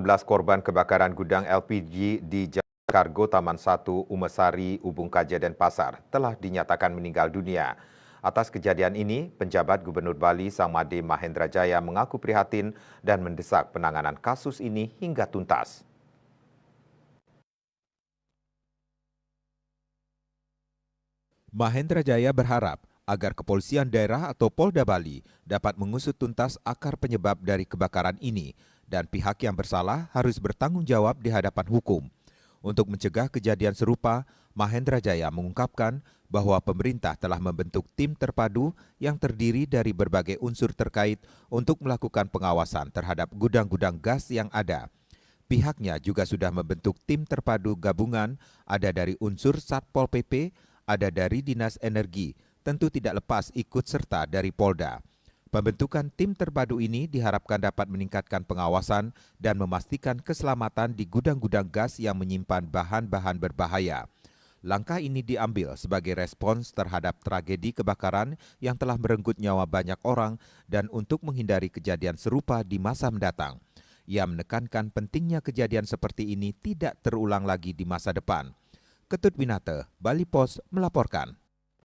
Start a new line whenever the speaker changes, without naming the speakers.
11 korban kebakaran gudang LPG di Jalan Kargo Taman 1, Umesari, Ubung Kaja, Denpasar telah dinyatakan meninggal dunia. Atas kejadian ini, penjabat Gubernur Bali Samade Mahendra Jaya mengaku prihatin dan mendesak penanganan kasus ini hingga tuntas.
Mahendra Jaya berharap agar kepolisian daerah atau Polda Bali dapat mengusut tuntas akar penyebab dari kebakaran ini dan pihak yang bersalah harus bertanggung jawab di hadapan hukum. Untuk mencegah kejadian serupa, Mahendra Jaya mengungkapkan bahwa pemerintah telah membentuk tim terpadu yang terdiri dari berbagai unsur terkait untuk melakukan pengawasan terhadap gudang-gudang gas yang ada. Pihaknya juga sudah membentuk tim terpadu gabungan, ada dari unsur Satpol PP, ada dari Dinas Energi, tentu tidak lepas ikut serta dari Polda. Pembentukan tim terpadu ini diharapkan dapat meningkatkan pengawasan dan memastikan keselamatan di gudang-gudang gas yang menyimpan bahan-bahan berbahaya. Langkah ini diambil sebagai respons terhadap tragedi kebakaran yang telah merenggut nyawa banyak orang dan untuk menghindari kejadian serupa di masa mendatang. Ia menekankan pentingnya kejadian seperti ini tidak terulang lagi di masa depan. Ketut Winate, Bali Pos melaporkan.